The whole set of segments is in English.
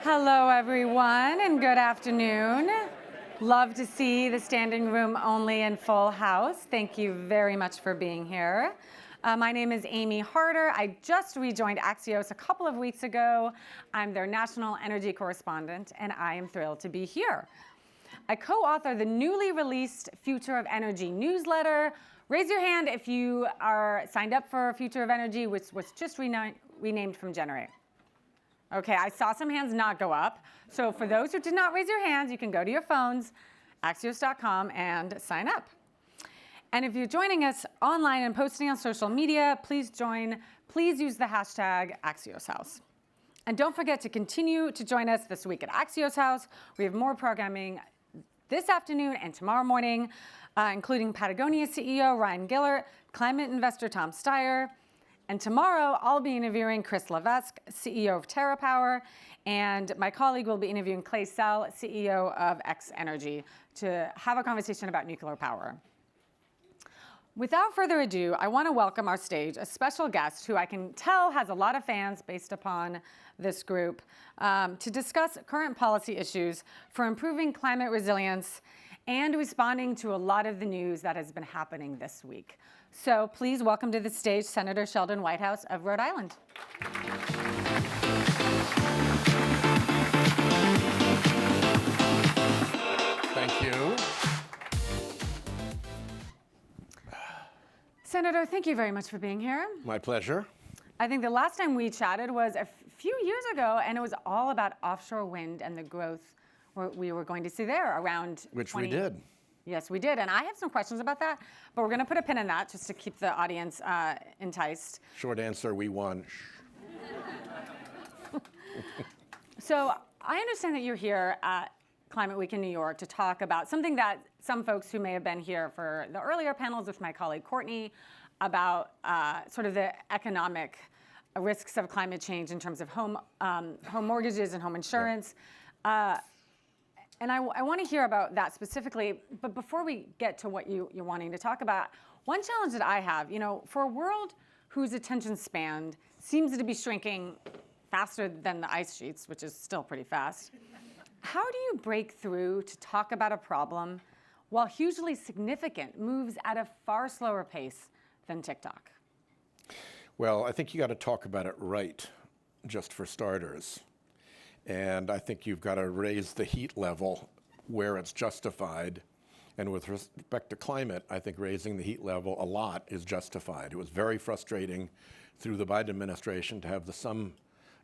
Hello, everyone, and good afternoon. Love to see the standing room only and full house. Thank you very much for being here. My name is Amy Harder. I just rejoined Axios a couple of weeks ago. I'm their national energy correspondent, and I am thrilled to be here. I co-author the newly released Future of Energy newsletter. Raise your hand if you are signed up for Future of Energy, which was just renamed from Generate. Okay, I saw some hands not go up. So for those who did not raise your hands, you can go to your phones, Axios.com, and sign up. And if you're joining us online and posting on social media, please use the hashtag Axios House. And don't forget to continue to join us this week at Axios House. We have more programming this afternoon and tomorrow morning, including Patagonia CEO Ryan Gillert, climate investor Tom Steyer. And tomorrow, I'll be interviewing Chris Levesque, CEO of TerraPower, and my colleague will be interviewing Clay Sell, CEO of X Energy, to have a conversation about nuclear power. Without further ado, I want to welcome our stage a special guest who I can tell has a lot of fans based upon this group, to discuss current policy issues for improving climate resilience and responding to a lot of the news that has been happening this week. So please welcome to the stage Senator Sheldon Whitehouse of Rhode Island. Thank you. Senator, thank you very much for being here. My pleasure. I think the last time we chatted was a few years ago, and it was all about offshore wind and the growth we were going to see there around Which we did. Yes, we did. And I have some questions about that, but we're going to put a pin in that just to keep the audience enticed. Short answer, we won. So I understand that you're here at Climate Week in New York to talk about something that some folks who may have been here for the earlier panels with my colleague Courtney about sort of the economic risks of climate change in terms of home mortgages and home insurance. Yeah. And I want to hear about that specifically, but before we get to what you're wanting to talk about, one challenge that I have, for a world whose attention span seems to be shrinking faster than the ice sheets, which is still pretty fast, how do you break through to talk about a problem while hugely significant moves at a far slower pace than TikTok? Well, I think you got to talk about it right, just for starters. And I think you've got to raise the heat level where it's justified. And with respect to climate, I think raising the heat level a lot is justified. It was very frustrating through the Biden administration to have the sum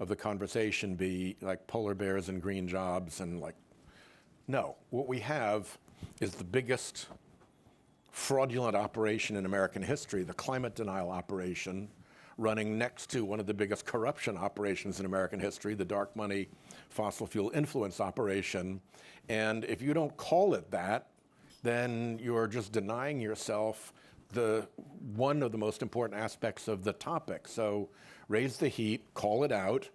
of the conversation be like polar bears and green jobs and no. What we have is the biggest fraudulent operation in American history, the climate denial operation, running next to one of the biggest corruption operations in American history, the dark money fossil fuel influence operation. And if you don't call it that, then you're just denying yourself one of the most important aspects of the topic. So raise the heat, call it out,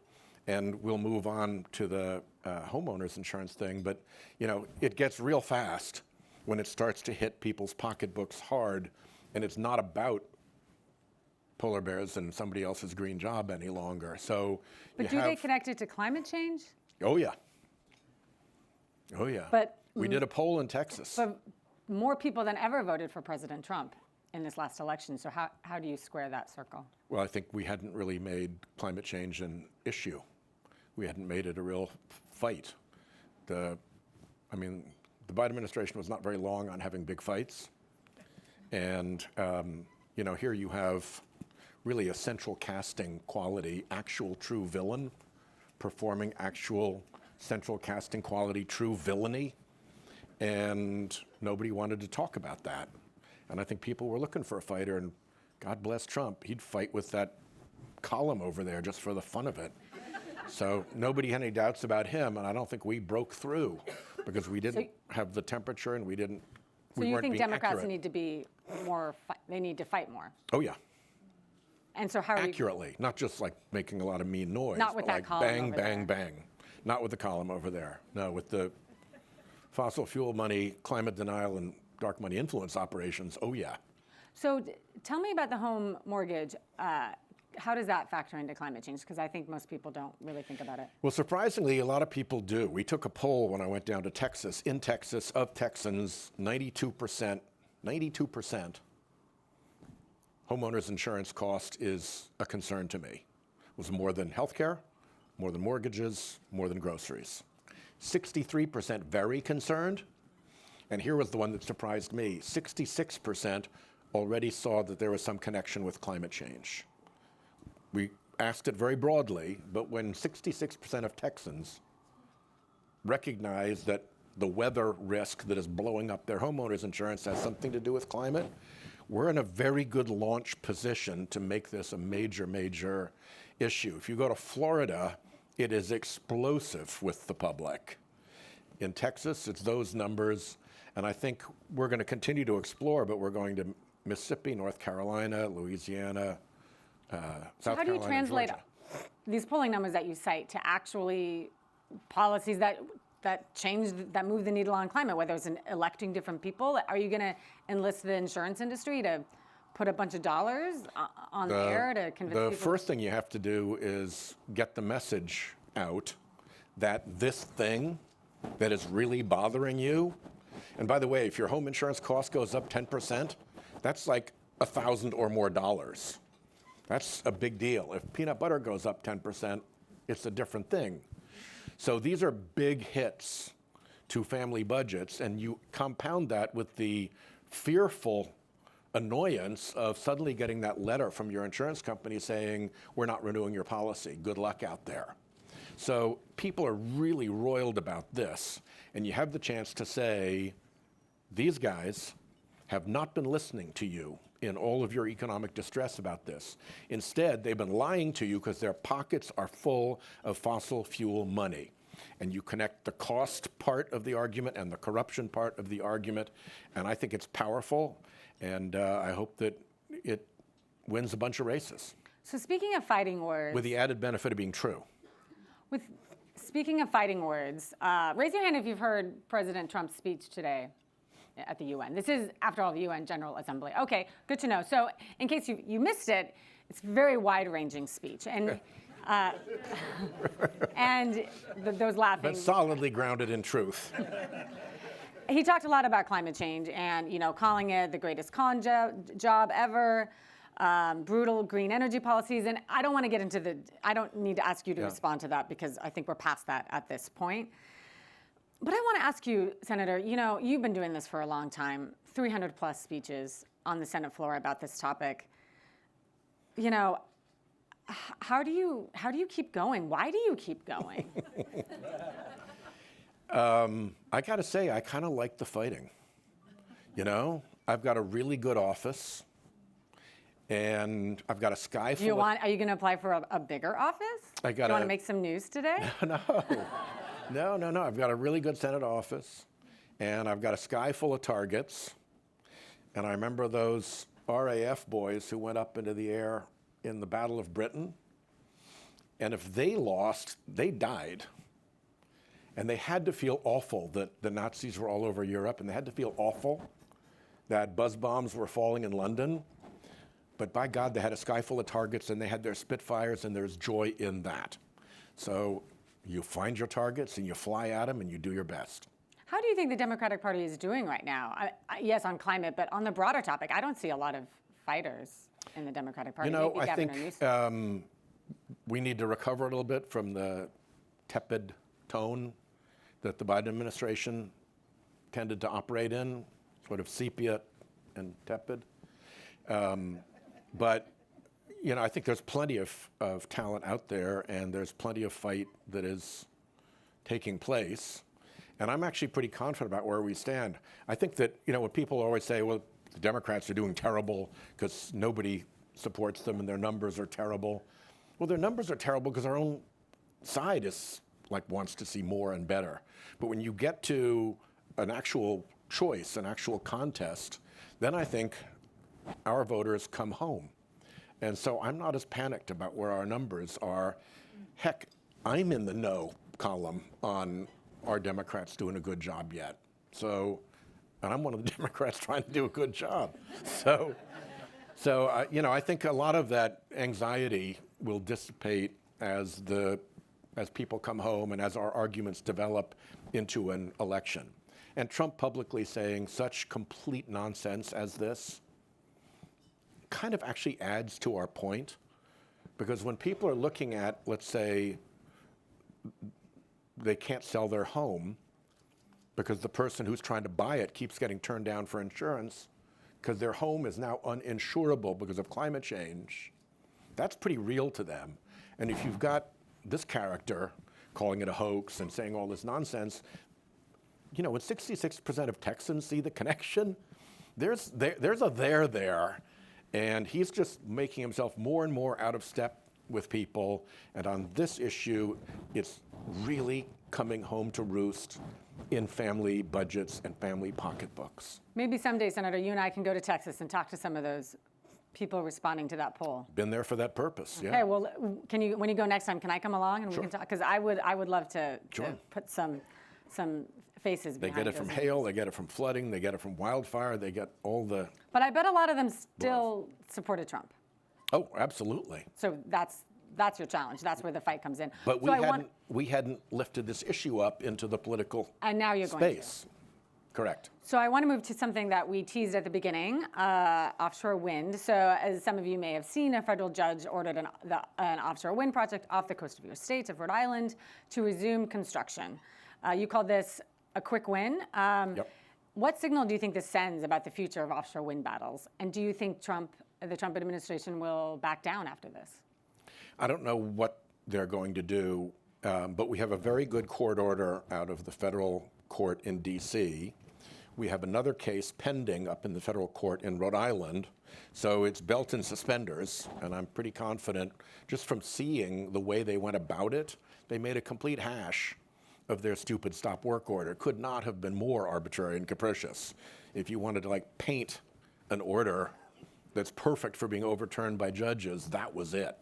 and we'll move on to the homeowners insurance thing. But it gets real fast when it starts to hit people's pocketbooks hard, and it's not about polar bears and somebody else's green job any longer. So, but do they connect it to climate change? Oh yeah. Oh yeah. But we did a poll in Texas. But more people than ever voted for President Trump in this last election. So how do you square that circle? Well, I think we hadn't really made climate change an issue. We hadn't made it a real fight. The Biden administration was not very long on having big fights. And here you have really a central casting quality, actual true villain, performing actual central casting quality, true villainy. And nobody wanted to talk about that. And I think people were looking for a fighter, and God bless Trump, he'd fight with that column over there just for the fun of it. So nobody had any doubts about him, and I don't think we broke through because we didn't have the temperature and we weren't being accurate. So you think Democrats need to be more, they need to fight more? Oh yeah. And so how are accurately, not just making a lot of mean noise. Not with that column bang, over bang, there. bang. Not with the column over there. No, with the fossil fuel money, climate denial, and dark money influence operations. Oh yeah. So tell me about the home mortgage how does that factor into climate change? Because I think most people don't really think about it. Well, surprisingly, a lot of people do. We took a poll when I went down to Texas. In Texas, of Texans, 92% homeowners insurance cost is a concern to me. It was more than healthcare, more than mortgages, more than groceries. 63% very concerned. And here was the one that surprised me. 66% already saw that there was some connection with climate change. We asked it very broadly, but when 66% of Texans recognize that the weather risk that is blowing up their homeowners insurance has something to do with climate, we're in a very good launch position to make this a major, major issue. If you go to Florida, it is explosive with the public. In Texas, it's those numbers, and I think we're going to continue to explore, but we're going to Mississippi, North Carolina, Louisiana, South Carolina, how do you translate Georgia. these polling numbers that you cite to actually policies that change, that move the needle on climate, whether it's in electing different people? Are you going to enlist the insurance industry to put a bunch of dollars on the air to convince people? The first thing you have to do is get the message out that this thing that is really bothering you, and by the way, if your home insurance cost goes up 10%, that's like $1,000 or more dollars. That's a big deal. If peanut butter goes up 10%, it's a different thing. So these are big hits to family budgets, and you compound that with the fearful annoyance of suddenly getting that letter from your insurance company saying, we're not renewing your policy. Good luck out there. So people are really roiled about this, and you have the chance to say, these guys have not been listening to you in all of your economic distress about this. Instead, they've been lying to you because their pockets are full of fossil fuel money. And you connect the cost part of the argument and the corruption part of the argument, and I think it's powerful, and I hope that it wins a bunch of races. So speaking of fighting words. With the added benefit of being true. Speaking of fighting words, raise your hand if you've heard President Trump's speech today at the UN. This is, after all, the UN General Assembly. Okay, good to know. So in case you missed it, it's a very wide-ranging speech. And those laughing. But solidly grounded in truth. He talked a lot about climate change and, calling it the greatest con job ever, brutal green energy policies. And I don't want to get into I don't need to ask you to respond to that because I think we're past that at this point. But I want to ask you, Senator, you've been doing this for a long time, 300 plus speeches on the Senate floor about this topic. How do you keep going? Why do you keep going? I got to say, I kind of like the fighting. I've got a really good office, and I've got a sky full Are you going to apply for a bigger office? Do you want to make some news today? No. I've got a really good Senate office, and I've got a sky full of targets. And I remember those RAF boys who went up into the air in the Battle of Britain. And if they lost, they died. And they had to feel awful that the Nazis were all over Europe, and they had to feel awful that buzz bombs were falling in London. But by God, they had a sky full of targets, and they had their Spitfires, and there's joy in that. So you find your targets, and you fly at them, and you do your best. How do you think the Democratic Party is doing right now? Yes, on climate, but on the broader topic, I don't see a lot of fighters in the Democratic Party. I think we need to recover a little bit from the tepid tone that the Biden administration tended to operate in, sort of sepia and tepid. But I think there's plenty of talent out there, and there's plenty of fight that is taking place. And I'm actually pretty confident about where we stand. I think that, when people always say, well, the Democrats are doing terrible because nobody supports them and their numbers are terrible. Well, their numbers are terrible because our own side wants to see more and better. But when you get to an actual choice, an actual contest, then I think our voters come home. And so I'm not as panicked about where our numbers are. Heck, I'm in the no column on are Democrats doing a good job yet? And I'm one of the Democrats trying to do a good job. So So, I think a lot of that anxiety will dissipate as people come home and as our arguments develop into an election. And Trump publicly saying such complete nonsense as this kind of actually adds to our point, because when people are looking at, let's say, they can't sell their home because the person who's trying to buy it keeps getting turned down for insurance because their home is now uninsurable because of climate change, that's pretty real to them. And if you've got this character calling it a hoax and saying all this nonsense, when 66% of Texans see the connection, there's a there, and he's just making himself more and more out of step with people. And on this issue, it's really coming home to roost in family budgets and family pocketbooks. Maybe someday, Senator, you and I can go to Texas and talk to some of those people responding to that poll. Been there for that purpose, yeah. Okay, well, when you go next time, can I come along and Sure. we can talk? Because I would love to Sure. put some faces They behind get it from those hail, names. they get it from flooding, they get it from wildfire, they get all the... But I bet a lot of them still supported Trump. Oh, absolutely. So that's your challenge. That's where the fight comes in. But So we hadn't lifted this issue up into the political and now you're going to. space. Correct. So I want to move to something that we teased at the beginning, offshore wind. So as some of you may have seen, a federal judge ordered an offshore wind project off the coast of your state of Rhode Island to resume construction. You called this a quick win. Yep. What signal do you think this sends about the future of offshore wind battles? And do you think the Trump administration will back down after this? I don't know what they're going to do, but we have a very good court order out of the federal court in D.C. We have another case pending up in the federal court in Rhode Island. So it's belt and suspenders, and I'm pretty confident just from seeing the way they went about it, they made a complete hash of their stupid stop work order. Could not have been more arbitrary and capricious. If you wanted to paint an order that's perfect for being overturned by judges, that was it.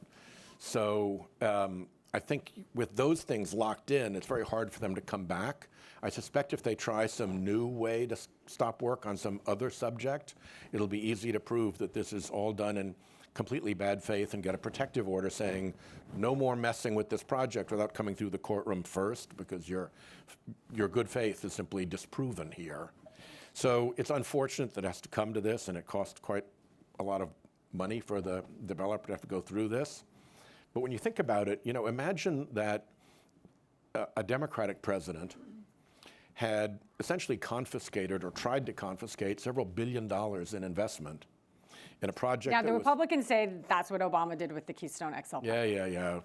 So I think with those things locked in, it's very hard for them to come back. I suspect if they try some new way to stop work on some other subject, it'll be easy to prove that this is all done in completely bad faith and get a protective order saying no more messing with this project without coming through the courtroom first, because your good faith is simply disproven here. So it's unfortunate that it has to come to this, and it costs quite a lot of money for the developer to have to go through this. But when you think about it, imagine that a Democratic president had essentially confiscated or tried to confiscate several $billion in investment in a project. Yeah, the Republicans say that's what Obama did with the Keystone XL. Yeah.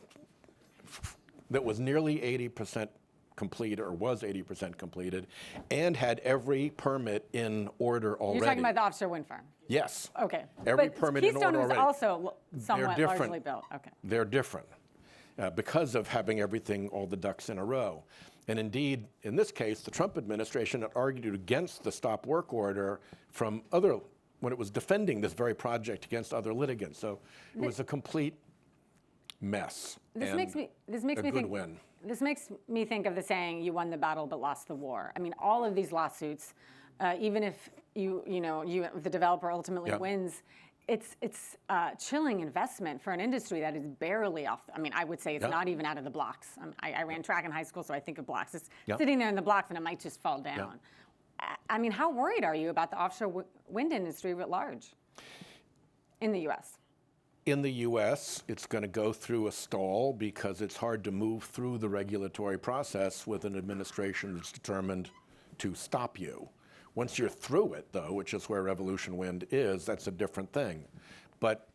That was nearly 80% complete, or was 80% completed, and had every permit in order already. You're talking about the offshore wind farm? Yes. Okay. Every but permit in order already. Keystone was also somewhat different. largely built. Okay. They're different because of having everything, all the ducks in a row. And indeed, in this case, the Trump administration had argued against the stop work order when it was defending this very project against other litigants. So it was a complete mess. This makes me think. Win. This makes me think of the saying, "You won the battle but lost the war." I mean, all of these lawsuits, even if the developer ultimately wins, it's chilling investment for an industry that is barely off. I mean, I would say it's not even out of the blocks. I ran track in high school, so I think of blocks. It's sitting there in the blocks, and it might just fall down. I mean, how worried are you about the offshore wind industry writ large in the U.S.? In the U.S., it's going to go through a stall because it's hard to move through the regulatory process with an administration that's determined to stop you. Once you're through it, though, which is where Revolution Wind is, that's a different thing. But,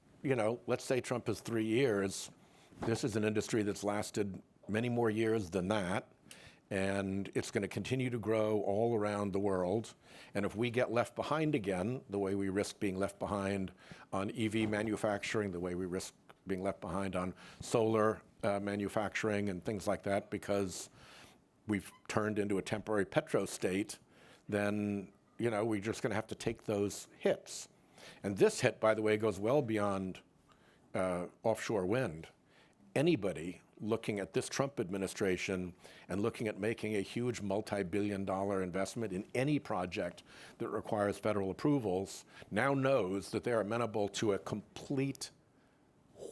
let's say Trump is 3 years. This is an industry that's lasted many more years than that. And it's going to continue to grow all around the world. And if we get left behind again, the way we risk being left behind on EV manufacturing, the way we risk being left behind on solar manufacturing and things like that, because we've turned into a temporary petrostate, then we're just going to have to take those hits. And this hit, by the way, goes well beyond offshore wind. anybody looking at this Trump administration and looking at making a huge multi-billion-dollar investment in any project that requires federal approvals now knows that they're amenable to a complete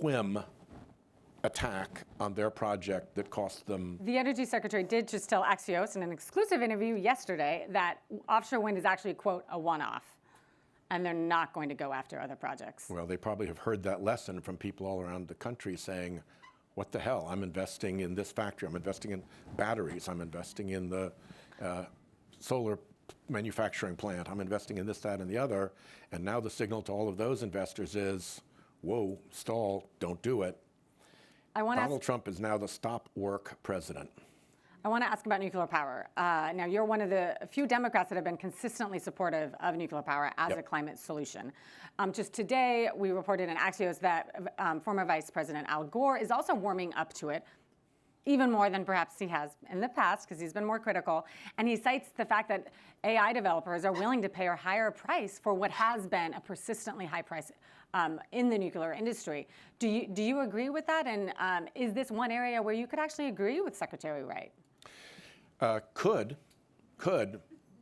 whim attack on their project that cost them. The Energy Secretary did just tell Axios in an exclusive interview yesterday that offshore wind is actually, quote, a one-off, and they're not going to go after other projects. Well, they probably have heard that lesson from people all around the country saying, what the hell, I'm investing in this factory, I'm investing in batteries, I'm investing in the solar manufacturing plant, I'm investing in this, that, and the other, and now the signal to all of those investors is, whoa, stall, don't do it. Donald Trump is now the stop work president. I want to ask about nuclear power. Now, you're one of the few Democrats that have been consistently supportive of nuclear power as a climate solution. Just today, we reported in Axios that former Vice President Al Gore is also warming up to it, even more than perhaps he has in the past, because he's been more critical. And he cites the fact that AI developers are willing to pay a higher price for what has been a persistently high price in the nuclear industry. Do you agree with that? And is this one area where you could actually agree with Secretary Wright? Could.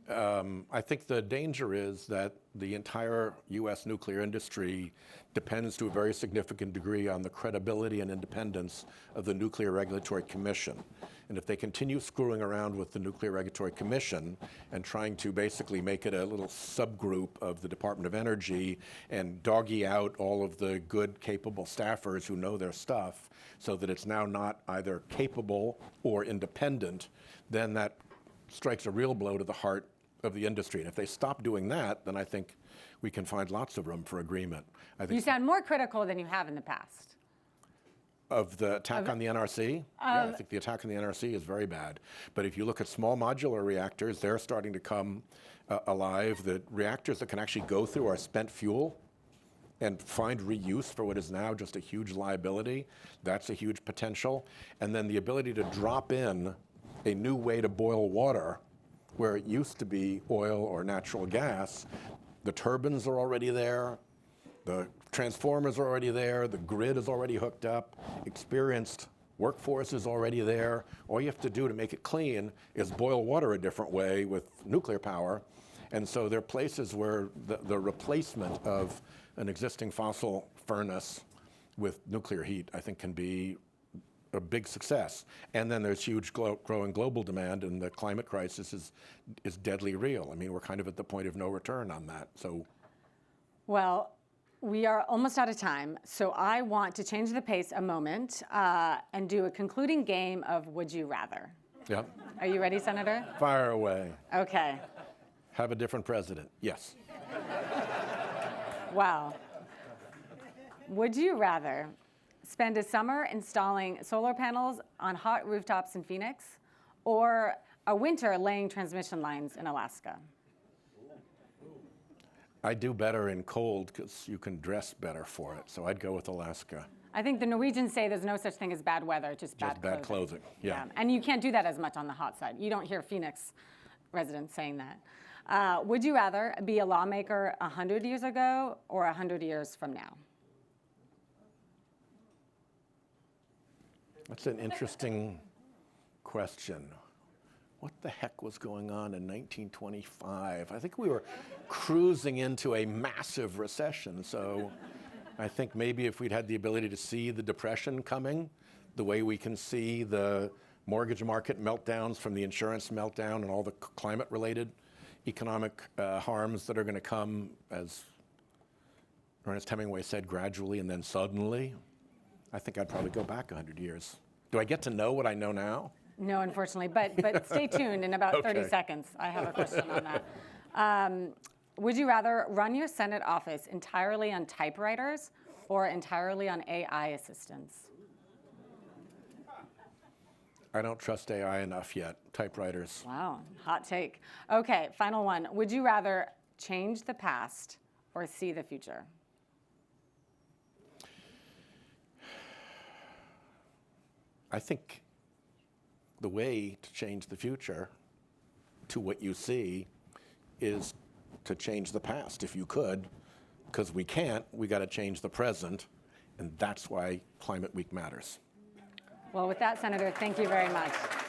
I think the danger is that the entire U.S. nuclear industry depends to a very significant degree on the credibility and independence of the Nuclear Regulatory Commission. And if they continue screwing around with the Nuclear Regulatory Commission and trying to basically make it a little subgroup of the Department of Energy and doggy out all of the good, capable staffers who know their stuff so that it's now not either capable or independent, then that strikes a real blow to the heart of the industry. And if they stop doing that, then I think we can find lots of room for agreement. I think you sound more critical than you have in the past. Of the attack on the NRC? Yeah, I think the attack on the NRC is very bad. But if you look at small modular reactors, they're starting to come alive. The reactors that can actually go through our spent fuel and find reuse for what is now just a huge liability, that's a huge potential. And then the ability to drop in a new way to boil water where it used to be oil or natural gas. The turbines are already there, the transformers are already there, the grid is already hooked up, experienced workforce is already there. All you have to do to make it clean is boil water a different way with nuclear power. And so there are places where the replacement of an existing fossil furnace with nuclear heat, I think, can be a big success. And then there's huge growing global demand, and the climate crisis is deadly real. I mean, we're kind of at the point of no return on that. So, well, we are almost out of time, so I want to change the pace a moment and do a concluding game of Would You Rather. Yep. Are you ready, Senator? Fire away. Okay. Have a different president. Yes. Wow. Would you rather spend a summer installing solar panels on hot rooftops in Phoenix or a winter laying transmission lines in Alaska? I do better in cold because you can dress better for it, so I'd go with Alaska. I think the Norwegians say there's no such thing as bad weather, just bad clothing. Yeah. And you can't do that as much on the hot side. You don't hear Phoenix residents saying that. Would you rather be a lawmaker 100 years ago or 100 years from now? That's an interesting question. What the heck was going on in 1925? I think we were cruising into a massive recession. So I think maybe if we'd had the ability to see the Depression coming, the way we can see the mortgage market meltdowns from the insurance meltdown and all the climate-related economic harms that are going to come, as Ernest Hemingway said, gradually and then suddenly, I think I'd probably go back 100 years. Do I get to know what I know now? No, unfortunately, but stay tuned in about 30 seconds. I have a question on that. Would you rather run your Senate office entirely on typewriters or entirely on AI assistants? I don't trust AI enough yet. Typewriters. Wow, hot take. Okay, final one. Would you rather change the past or see the future? I think the way to change the future to what you see is to change the past, if you could, because we can't. We got to change the present, and that's why Climate Week matters. Well, with that, Senator, thank you very much.